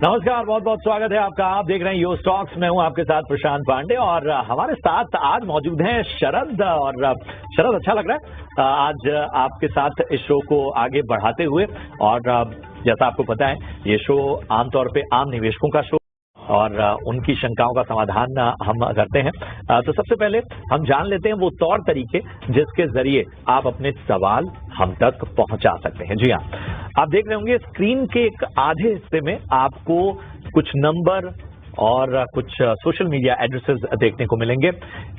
नमस्कार, बहुत बहुत स्वागत है आपका। आप देख रहे हैं यो स्टॉक्स में हूं आपके साथ प्रशांत पांडे और हमारे साथ आज मौजूद हैं शरद। और शरद, अच्छा लग रहा है आज आपके साथ इस शो को आगे बढ़ाते हुए। और जैसा आपको पता है, ये शो आमतौर पे आम निवेशकों का शो और उनकी शंकाओं का समाधान हम करते हैं। तो सबसे पहले हम जान लेते हैं वो तौर तरीके जिसके जरिए आप अपने सवाल हम तक पहुंचा सकते हैं। जी हाँ, आप देख रहे होंगे स्क्रीन के एक आधे हिस्से में आपको कुछ नंबर और कुछ सोशल मीडिया एड्रेसेस देखने को मिलेंगे।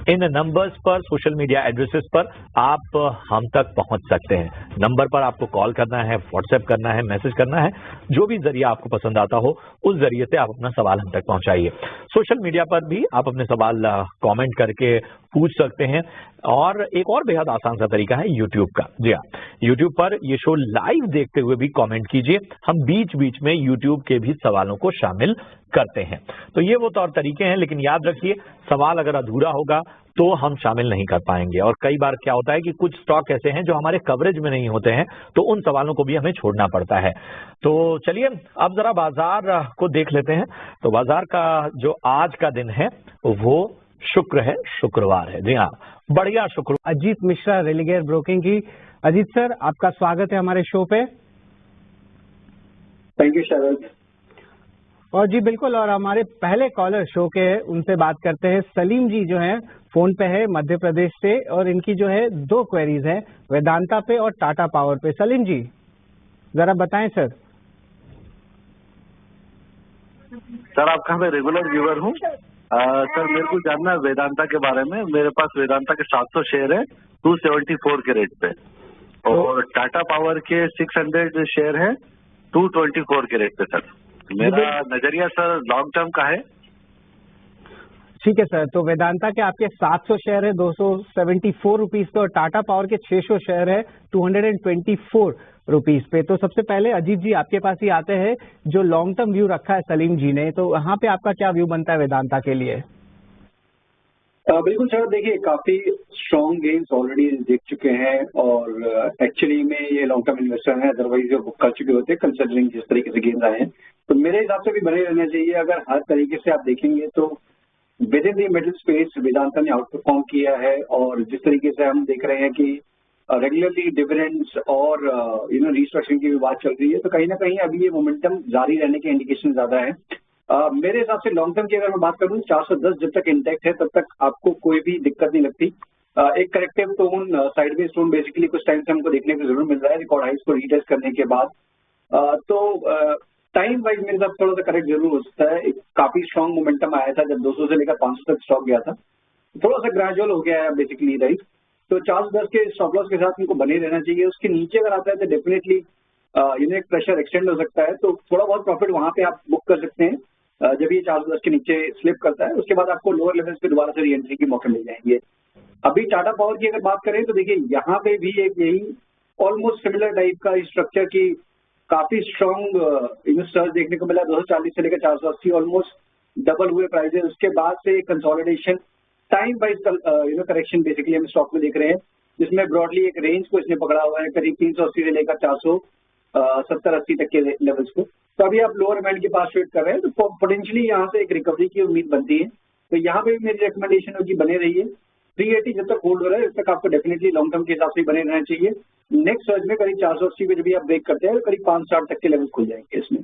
इन नंबर्स पर, सोशल मीडिया एड्रेसेस पर आप हम तक पहुंच सकते हैं। नंबर पर आपको कॉल करना है, व्हाट्सएप करना है, मैसेज करना है, जो भी जरिया आपको पसंद आता हो उस जरिए से आप अपना सवाल हम तक पहुंचाइए। सोशल मीडिया पर भी आप अपने सवाल कमेंट करके पूछ सकते हैं। और एक और बेहद आसान सा तरीका है यूट्यूब का। जी हाँ, यूट्यूब पर ये शो लाइव देखते हुए भी कमेंट कीजिए। हम बीच बीच में यूट्यूब के भी सवालों को शामिल करते हैं। तो ये वो तौर तरीके हैं, लेकिन याद रखिए सवाल अगर अधूरा होगा तो हम शामिल नहीं कर पाएंगे। और कई बार क्या होता है कि कुछ स्टॉक ऐसे हैं जो हमारे कवरेज में नहीं होते हैं, तो उन सवालों को भी हमें छोड़ना पड़ता है। तो चलिए अब जरा बाजार को देख लेते हैं। तो बाजार का जो आज का दिन है वो शुक्र है, शुक्रवार है। जी हाँ, बढ़िया शुक्र। अजीत मिश्रा, रेलिगेयर ब्रोकिंग की। अजीत सर, आपका स्वागत है हमारे शो पे। थैंक यू शरद। और जी बिल्कुल, और हमारे पहले कॉलर शो के उनसे बात करते हैं। सलीम जी जो हैं फोन पे है मध्य प्रदेश से, और इनकी जो है दो क्वेरीज हैं, वेदांता पे और टाटा पावर पे। सलीम जी जरा बताएं सर। सर, आपका मैं रेगुलर व्यूअर हूँ। सर, मेरे को जानना है वेदांता के बारे में। मेरे पास वेदांता के 700 शेयर है 274 के रेट पे, और टाटा पावर के 600 शेयर है 224 के रेट पे। सर, मेरा नजरिया सर लॉन्ग टर्म का है। ठीक है सर, तो वेदांता के आपके 700 शेयर है 274 रुपीज पे, और टाटा पावर के 600 शेयर है 224 रुपीज पे। तो सबसे पहले अजीत जी आपके पास ही आते हैं, जो लॉन्ग टर्म व्यू रखा है सलीम जी ने, तो वहां पे आपका क्या व्यू बनता है वेदांता के लिए? बिल्कुल सर, देखिए काफी स्ट्रॉन्ग गेन्स ऑलरेडी देख चुके हैं, और एक्चुअली में ये लॉन्ग टर्म इन्वेस्टर हैं, अदरवाइज जो बुक कर चुके होते हैं कंसिडरिंग जिस तरीके से गेन्स आए हैं। तो मेरे हिसाब से भी बने रहना चाहिए। अगर हर तरीके से आप देखेंगे तो with in the middle space Vedanta ने आउट परफॉर्म किया है। और जिस तरीके से हम देख रहे हैं कि रेगुलरली डिविडेंड्स और रिस्ट्रक्चरिंग की भी बात चल रही है, तो कहीं ना कहीं अभी ये मोमेंटम जारी रहने के इंडिकेशन ज्यादा है। मेरे हिसाब से लॉन्ग टर्म की अगर मैं बात करूं, 410 जब तक इंटैक्ट है तब तक आपको कोई भी दिक्कत नहीं लगती। एक corrective tone, sideways tone basically कुछ टाइम से हमको देखने को जरूर मिल रहा है रिकॉर्ड हाइस को रीटेस्ट करने के बाद। तो टाइम वाइज मेरे साथ थोड़ा सा करेक्ट जरूर हो सकता है। एक काफी स्ट्रॉन्ग मोमेंटम आया था जब 200 से लेकर 500 तक स्टॉक गया था, थोड़ा सा ग्रेजुअल हो गया है बेसिकली, राइट। तो 410 के स्टॉप लॉस के साथ इनको बने रहना चाहिए। उसके नीचे अगर आता है तो डेफिनेटली एक प्रेशर एक्सटेंड हो सकता है, तो थोड़ा बहुत प्रॉफिट वहां पे आप बुक कर सकते हैं जब ये 410 के नीचे स्लिप करता है। उसके बाद आपको लोअर लेवल्स पे दोबारा से री एंट्री के मौके मिल जाएंगे। अभी टाटा पावर की अगर बात करें तो देखिए यहाँ पे भी एक यही ऑलमोस्ट सिमिलर टाइप का स्ट्रक्चर की काफी स्ट्रॉन्ग इन्वेस्टर्स देखने को मिला। 240 से लेकर 480 ऑलमोस्ट डबल हुए प्राइजेस। उसके बाद से consolidation, time wise correction basically हम स्टॉक में देख रहे हैं, जिसमें ब्रॉडली एक रेंज को इसने पकड़ा हुआ है करीब 380 से लेकर 470-80 तक के लेवल्स को। तो अभी आप लोअर बैंड के पास ट्रेड कर रहे हैं, तो पोटेंशियली यहाँ से एक रिकवरी की उम्मीद बनती है। तो यहाँ पे भी मेरी रिकमेंडेशन होगी बने रहिए। 380 जब तक होल्ड हो रहा है तब तक आपको डेफिनेटली लॉन्ग टर्म के हिसाब से बने रहना चाहिए। नेक्स्ट सर्ज में करीब 480 पे जब भी आप ब्रेक करते हैं करीब 560 तक के लेवल खुल जाएंगे इसमें।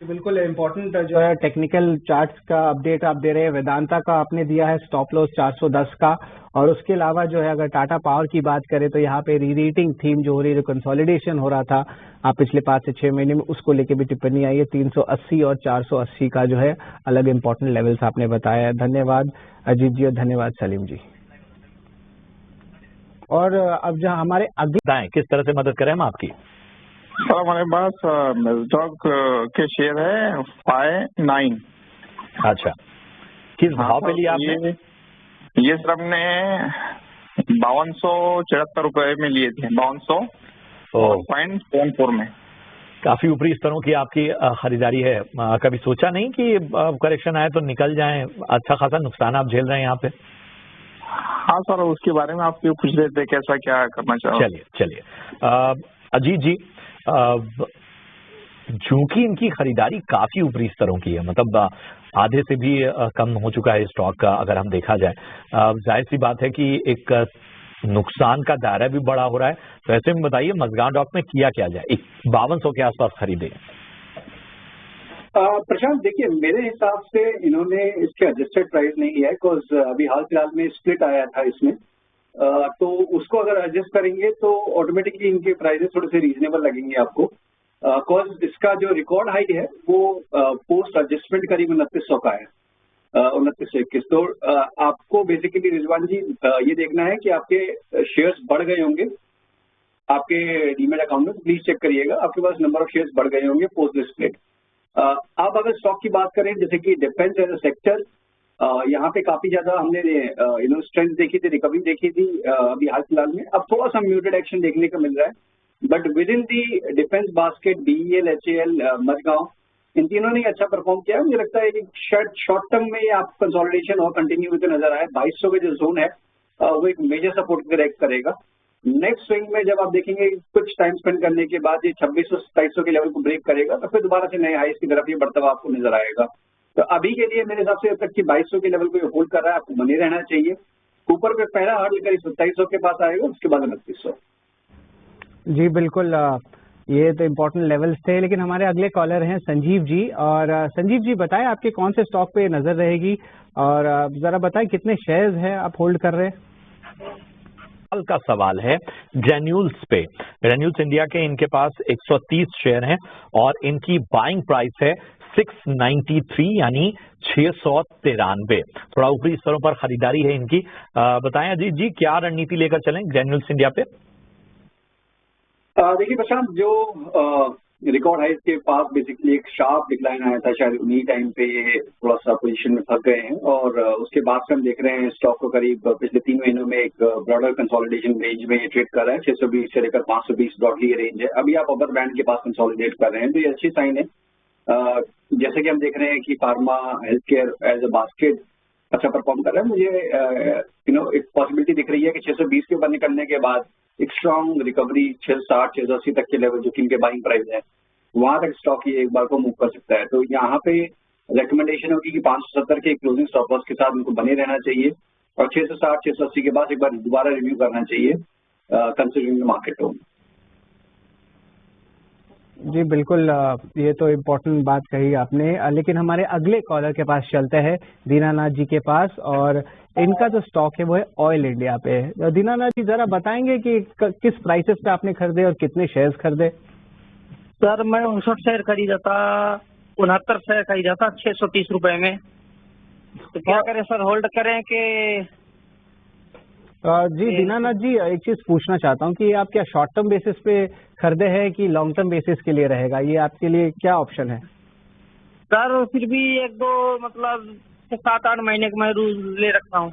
बिल्कुल इम्पोर्टेंट जो है टेक्निकल चार्ट्स का अपडेट आप दे रहे हैं। वेदांता का आपने दिया है स्टॉप लॉस 410 का, और उसके अलावा जो है अगर टाटा पावर की बात करें तो यहाँ पे रीरेटिंग थीम जो हो रही है, कंसोलिडेशन हो रहा था आप पिछले 5 से 6 महीने में, उसको लेके भी टिप्पणी आई है। 380 और 480 का जो है अलग इम्पोर्टेंट लेवल्स आपने बताया है। धन्यवाद अजीत जी और धन्यवाद सलीम जी। और अब जहाँ हमारे अगले किस तरह से मदद करें हम आपकी? सर, हमारे पास मेजडॉक के शेयर है 59। अच्छा, किस भाव पे लिया आपने? ये सर हमने 5274 रुपए में लिए थे, 5200.74 में। काफी ऊपरी स्तरों की आपकी खरीदारी है। कभी सोचा नहीं कि करेक्शन आए तो निकल जाएं? अच्छा खासा नुकसान आप झेल रहे हैं यहाँ पे। हाँ सर, उसके बारे में आप क्यों पूछ रहे थे, कैसा क्या करना चाहो? चलिए अजीत जी, चूंकि इनकी खरीदारी काफी ऊपरी स्तरों की है, मतलब आधे से भी कम हो चुका है स्टॉक का, अगर हम देखा जाए, जाहिर सी बात है कि एक नुकसान का दायरा भी बड़ा हो रहा है। तो ऐसे में बताइए मजगांव डॉक में किया क्या जाए, 5200 के आसपास खरीदे। प्रशांत देखिए, मेरे हिसाब से इन्होंने इसके एडजस्टेड प्राइस नहीं लिया है, बिकॉज अभी हाल फिलहाल में स्प्लिट आया था इसमें, तो उसको अगर एडजस्ट करेंगे तो ऑटोमेटिकली इनके प्राइसेस थोड़े से रीजनेबल लगेंगे आपको, बिकॉज इसका जो रिकॉर्ड हाई है वो पोस्ट एडजस्टमेंट करीब 2900 का है, 2921। तो आपको बेसिकली रिजवान जी ये देखना है कि आपके शेयर्स बढ़ गए होंगे आपके डीमेट अकाउंट में, प्लीज चेक करिएगा, आपके पास नंबर ऑफ शेयर्स बढ़ गए होंगे पोस्ट दिस स्प्लिट। अब अगर स्टॉक की बात करें, जैसे कि डिफेंस एज अ सेक्टर, यहाँ पे काफी ज्यादा हमने स्ट्रेंथ देखी थी, रिकवरी देखी थी अभी हाल फिलहाल में। अब थोड़ा सा म्यूटेड एक्शन देखने को मिल रहा है, but within the defence basket BEL, HAL, Mazagon, इन तीनों ने अच्छा परफॉर्म किया। मुझे लगता है कि शायद शॉर्ट टर्म में आप कंसोलिडेशन और कंटिन्यू होते नजर आए। 2200 का जो जोन है वो एक मेजर सपोर्ट करेक्ट करेगा। नेक्स्ट स्विंग में जब आप देखेंगे कुछ टाइम स्पेंड करने के बाद ये 2600-2700 के लेवल को ब्रेक करेगा, तो फिर दोबारा से नए हाइस की तरफ ये बढ़ता हुआ आपको नजर आएगा। तो अभी के लिए मेरे हिसाब से अब तक कि 2200 के लेवल को होल्ड कर रहा है, आपको बने रहना चाहिए। ऊपर पे पहला हर्डल करीब 2700 के पास आएगा, उसके बाद 2900। जी बिल्कुल, ये तो इम्पोर्टेंट लेवल्स थे, लेकिन हमारे अगले कॉलर हैं संजीव जी। और संजीव जी बताएं आपके कौन से स्टॉक पे नजर रहेगी, और जरा बताएं कितने शेयर्स हैं आप होल्ड कर रहे हैं। का सवाल है ग्रेन्यूल्स पे। ग्रेन्यूल्स इंडिया के इनके पास 130 शेयर हैं और इनकी बाइंग प्राइस है 693, यानी 693। थोड़ा ऊपरी स्तरों पर खरीदारी है इनकी। बताएं अजीत जी, क्या रणनीति लेकर चलें ग्रेन्यूल्स इंडिया पे। देखिए प्रशांत, जो रिकॉर्ड हाइस के पास बेसिकली एक शार्प डिक्लाइन आया था, शायद उन्हीं टाइम पे ये थोड़ा सा पोजीशन में फंस गए हैं, और उसके बाद से हम देख रहे हैं स्टॉक को करीब पिछले 3 महीनों में एक ब्रॉडर कंसोलिडेशन रेंज में ये ट्रेड कर रहा है। 620 से लेकर 520 ब्रॉडली ये रेंज है। अभी आप अपर बैंड के पास कंसोलिडेट कर रहे हैं, तो ये अच्छी साइन है। जैसे कि हम देख रहे हैं कि pharma, health care as a basket अच्छा परफॉर्म कर रहा है। मुझे एक पॉसिबिलिटी दिख रही है कि 620 के ऊपर निकलने के बाद एक स्ट्रॉन्ग रिकवरी 660, 680 तक के लेवल जो कि इनके बाइंग प्राइस है, वहां तक स्टॉक ये एक बार को मूव कर सकता है। तो यहाँ पे रिकमेंडेशन होगी कि 570 के क्लोजिंग स्टॉप लॉस के साथ उनको बने रहना चाहिए, और 660, 680 के बाद एक बार दोबारा रिव्यू करना चाहिए कंसिडरिंग मार्केट टोन। जी बिल्कुल, ये तो इम्पोर्टेंट बात कही आपने, लेकिन हमारे अगले कॉलर के पास चलते हैं, दीनानाथ जी के पास, और इनका जो स्टॉक है वो है ऑयल इंडिया पे। दीनानाथ जी जरा बताएंगे कि किस प्राइसेस पे आपने खरीदे और कितने शेयर्स खरीदे। सर मैं 59 शेयर खरीदा था, 69 शेयर खरीदा था 630 रुपए में। तो क्या करें सर, होल्ड करें कि? जी दीनानाथ जी, एक चीज पूछना चाहता हूँ कि आप क्या शॉर्ट टर्म बेसिस पे खरीदे हैं कि लॉन्ग टर्म बेसिस के लिए रहेगा, ये आपके लिए क्या ऑप्शन है? सर फिर भी 1-2 मतलब 7-8 महीने का मैं रूल ले रखता हूँ।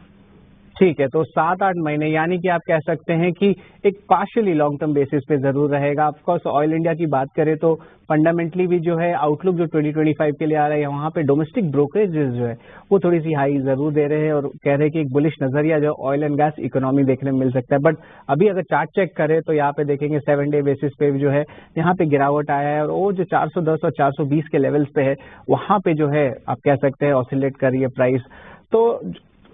ठीक है, तो 7-8 महीने, यानी कि आप कह सकते हैं कि एक पार्शियली लॉन्ग टर्म बेसिस पे जरूर रहेगा। ऑफकोर्स ऑयल इंडिया की बात करें तो फंडामेंटली भी जो है आउटलुक जो 2025 के लिए आ रहा है, वहाँ पे डोमेस्टिक ब्रोकरेजेस जो है वो थोड़ी सी हाई जरूर दे रहे हैं, और कह रहे हैं कि एक बुलिश नजरिया जो ऑयल एंड गैस इकोनॉमी देखने में मिल सकता है। बट अभी अगर चार्ट चेक करें तो यहाँ पे देखेंगे 7 डे बेसिस पे जो है यहाँ पे गिरावट आया है, और वो जो 410 और 420 के लेवल्स पे है वहाँ पे जो है आप कह सकते हैं ऑसिलेट कर रही है प्राइस। तो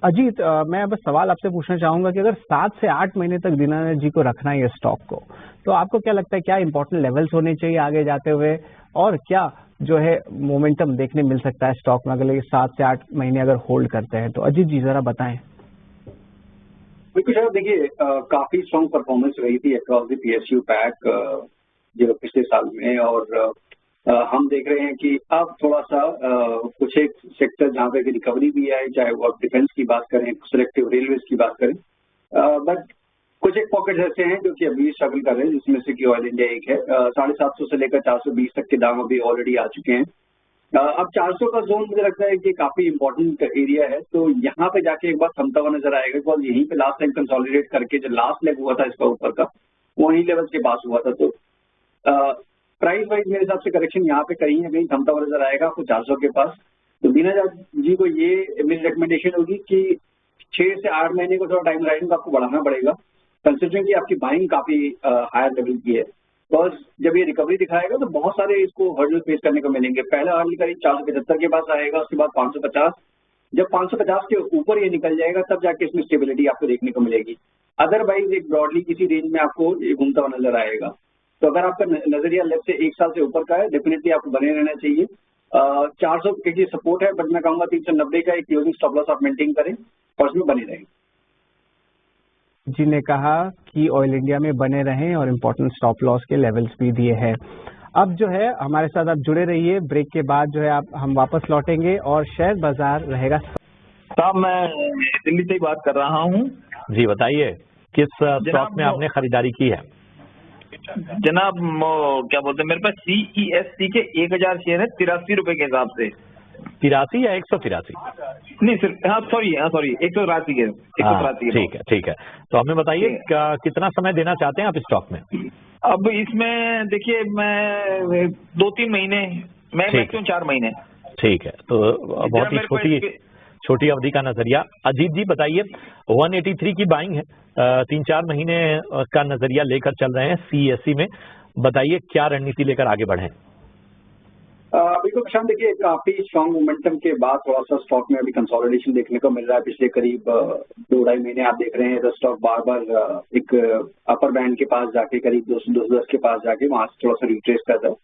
अजीत, मैं बस सवाल आपसे पूछना चाहूंगा कि अगर 7 से 8 महीने तक दीनानाथ जी को रखना है ये स्टॉक को, तो आपको क्या लगता है क्या इंपॉर्टेंट लेवल्स होने चाहिए आगे जाते हुए, और क्या जो है मोमेंटम देखने मिल सकता है स्टॉक में अगले 7 से 8 महीने अगर होल्ड करते हैं? तो अजीत जी जरा बताएं। बिल्कुल सर, देखिए काफी स्ट्रॉन्ग परफॉर्मेंस रही थी अक्रॉस द PSU पैक जो पिछले साल में, और हम देख रहे हैं कि अब थोड़ा सा कुछ एक सेक्टर जहाँ पे रिकवरी भी है, चाहे वो आप डिफेंस की बात करें, सिलेक्टिव रेलवेज की बात करें, बट कुछ एक पॉकेट्स ऐसे हैं जो कि अभी स्ट्रगल कर रहे हैं, जिसमें से कि ऑयल इंडिया एक है। 750 से लेकर 420 तक के दाम अभी ऑलरेडी आ चुके हैं। अब 400 का जोन मुझे लगता है कि काफी इंपॉर्टेंट एरिया है, तो यहाँ पे जाके एक बार थमता हुआ नजर आएगा, बिकॉज यहीं पे लास्ट टाइम कंसोलिडेट करके जो लास्ट लेग हुआ था इसका ऊपर का, वही लेवल के पास हुआ था। तो प्राइस वाइज मेरे हिसाब से करेक्शन यहाँ पे कहीं ना कहीं थमता हुआ नजर आएगा आपको 400 के पास। तो दीनानाथ जी को ये मेरी रिकमेंडेशन होगी कि 6 से 8 महीने को थोड़ा टाइम लाइन आपको बढ़ाना पड़ेगा, कंसिडरिंग कि आपकी बाइंग काफी हायर लेवल की है। बस जब ये रिकवरी दिखाएगा तो बहुत सारे इसको हर्डल फेस करने को मिलेंगे। पहला हर्डल करीब 475 के पास आएगा, उसके बाद 550। जब 550 के ऊपर ये निकल जाएगा तब जाके इसमें स्टेबिलिटी आपको देखने को मिलेगी। अदरवाइज एक ब्रॉडली किसी रेंज में आपको ये घूमता हुआ नजर आएगा। तो अगर आपका नजरिया लेफ्ट से 1 साल से ऊपर का है, डेफिनेटली आपको बने रहना चाहिए। 400 के सपोर्ट है, बट मैं कहूंगा 390 का एक क्लोजिंग स्टॉप लॉस आप मेंटेन करें और उसमें बने रहें। जी ने कहा कि ऑयल इंडिया में बने रहें और इम्पोर्टेंट स्टॉप लॉस के लेवल्स भी दिए हैं। अब जो है हमारे साथ आप जुड़े रहिए, ब्रेक के बाद जो है हम वापस लौटेंगे और शेयर बाजार रहेगा। साहब मैं दिल्ली से ही बात कर रहा हूँ। जी बताइए, किस स्टॉक में आपने खरीदारी की है? जनाब क्या बोलते हैं, मेरे पास CESC के 1000 शेयर है 83 रुपए के हिसाब से। 83 या 183? नहीं सिर्फ सॉरी 183 है। 183 ठीक है। तो हमें बताइए कितना समय देना चाहते हैं आप स्टॉक में? अब इसमें देखिए मैं 2-3 महीने, मैं मैक्सिमम 4 महीने। ठीक है, तो बहुत ही छोटी अवधि का नजरिया। अजीत जी बताइए, 183 की बाइंग है, 3-4 महीने का नजरिया लेकर चल रहे हैं CESC में, बताइए क्या रणनीति लेकर आगे बढ़े? बिल्कुल प्रशांत, देखिए काफी स्ट्रॉन्ग मोमेंटम के बाद थोड़ा सा स्टॉक में अभी कंसोलिडेशन देखने को मिल रहा है। पिछले करीब 2-2.5 महीने आप देख रहे हैं तो स्टॉक बार बार एक अपर बैंड के पास जाके करीब 210 के पास जाके वहां से थोड़ा सा रिट्रेस कर रहा है।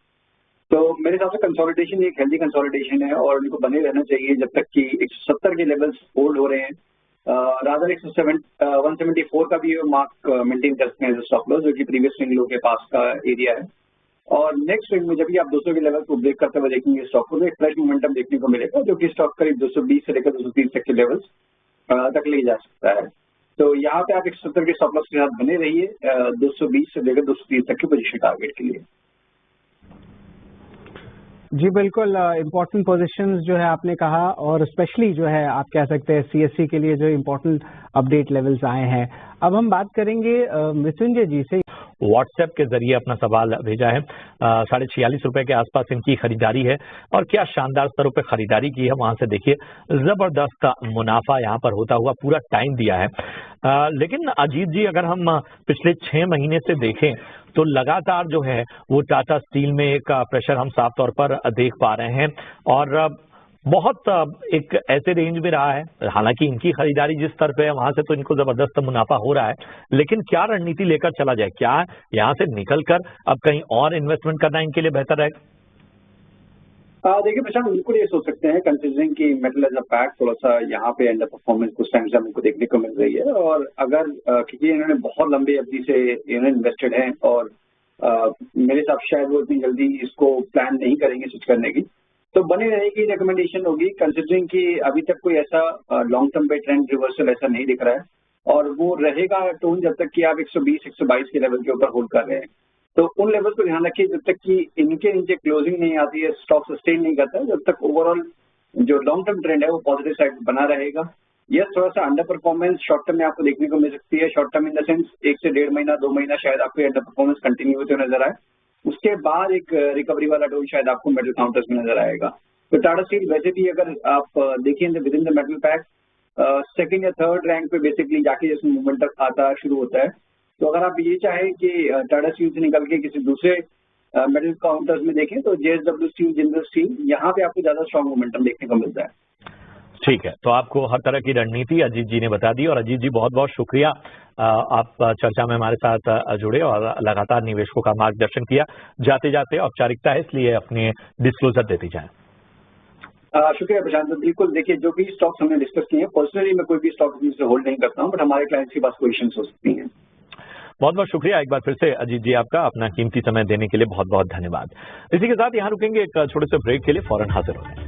तो मेरे हिसाब से कंसोलिडेशन एक हेल्दी कंसोलिडेशन है और इनको बने रहना चाहिए जब तक कि 170 के लेवल्स होल्ड हो रहे हैं। रादर 174 का भी मार्क मेंटेन कर सकते हैं स्टॉप लॉस, जो कि प्रीवियस स्विंग लो के पास का एरिया है। और नेक्स्ट स्विंग में जब भी आप 200 के लेवल को ब्रेक करते हुए देखेंगे स्टॉक को, तो एक फ्रेश मोमेंटम देखने को मिलेगा, जो कि स्टॉक करीब 220 से लेकर 230 तक के लेवल्स तक ले जा सकता है। तो यहाँ पे आप 170 के स्टॉप लॉस के साथ बने रहिए 220 से लेकर 230 तक के पोजीशन टारगेट के लिए। जी बिल्कुल, इम्पोर्टेंट पोजीशंस जो है आपने कहा, और स्पेशली जो है आप कह सकते हैं CSC के लिए जो इम्पोर्टेंट अपडेट लेवल्स आए हैं। अब हम बात करेंगे मृत्युंजय जी से। व्हाट्सएप के जरिए अपना सवाल भेजा है, 46.5 रुपए के आसपास इनकी खरीदारी है और क्या शानदार स्तरों पे खरीदारी की है। वहां से देखिए जबरदस्त मुनाफा यहाँ पर होता हुआ पूरा टाइम दिया है। लेकिन अजीत जी, अगर हम पिछले 6 महीने से देखें तो लगातार जो है वो टाटा स्टील में एक प्रेशर हम साफ तौर पर देख पा रहे हैं और बहुत एक ऐसे रेंज में रहा है। हालांकि इनकी खरीदारी जिस स्तर पे है वहां से तो इनको जबरदस्त मुनाफा हो रहा है, लेकिन क्या रणनीति लेकर चला जाए? क्या यहाँ से निकलकर अब कहीं और इन्वेस्टमेंट करना इनके लिए बेहतर है? देखिए प्रशांत, बिल्कुल ये सोच सकते हैं, कंसिडरिंग कि मेटल एज अ पैक थोड़ा सा यहाँ पे अंडर परफॉर्मेंस कुछ टाइम से हमको देखने को मिल रही है। और अगर क्योंकि इन्होंने बहुत लंबी अवधि से इन्वेस्टेड हैं और मेरे हिसाब से शायद वो इतनी जल्दी इसको प्लान नहीं करेंगे स्विच करने की, तो बने रहेगी रिकमेंडेशन होगी, कंसिडरिंग कि अभी तक कोई ऐसा लॉन्ग टर्म पे ट्रेंड रिवर्सल ऐसा नहीं दिख रहा है और वो रहेगा टोन जब तक कि आप 120-122 के लेवल के ऊपर होल्ड कर रहे हैं। तो उन लेवल को ध्यान रखिए, जब तक कि इनके नीचे क्लोजिंग नहीं आती है, स्टॉक सस्टेन नहीं करता है, जब तक ओवरऑल जो लॉन्ग टर्म ट्रेंड है वो पॉजिटिव साइड बना रहेगा। यस, थोड़ा सा अंडर परफॉर्मेंस शॉर्ट टर्म में आपको देखने को मिल सकती है। Short term in the sense 1 से 1.5 महीना 2 महीना शायद आपको अंडर परफॉर्मेंस कंटिन्यू होते नजर आए, उसके बाद एक रिकवरी वाला डोज शायद आपको मेटल काउंटर्स में नजर आएगा। तो टाटा स्टील वैसे भी अगर आप देखें with in the metal pack second या थर्ड रैंक पे बेसिकली जाके जैसे मूवमेंट तक आता शुरू होता है। तो अगर आप ये चाहें कि टाटा स्टील से निकल के किसी दूसरे मेटल काउंटर्स में देखें तो JSW स्टील, जिंदल स्टील, यहाँ पे आपको ज्यादा स्ट्रॉन्ग मोमेंटम देखने को मिलता है। ठीक है, तो आपको हर तरह की रणनीति अजीत जी ने बता दी। और अजीत जी बहुत बहुत शुक्रिया, आप चर्चा में हमारे साथ जुड़े और लगातार निवेशकों का मार्गदर्शन किया। जाते जाते औपचारिकता है, इसलिए अपने डिस्क्लोजर देती जाए। शुक्रिया प्रशांत। बिल्कुल, देखिए जो भी स्टॉक्स हमने डिस्कस किए हैं, पर्सनली मैं कोई भी स्टॉक से होल्ड नहीं करता हूँ, बट हमारे क्लाइंट्स के पास पोजीशंस हो सकती हैं। बहुत बहुत शुक्रिया एक बार फिर से अजीत जी, आपका अपना कीमती समय देने के लिए बहुत बहुत धन्यवाद। इसी के साथ यहाँ रुकेंगे एक छोटे से ब्रेक के लिए, फौरन हाजिर होंगे।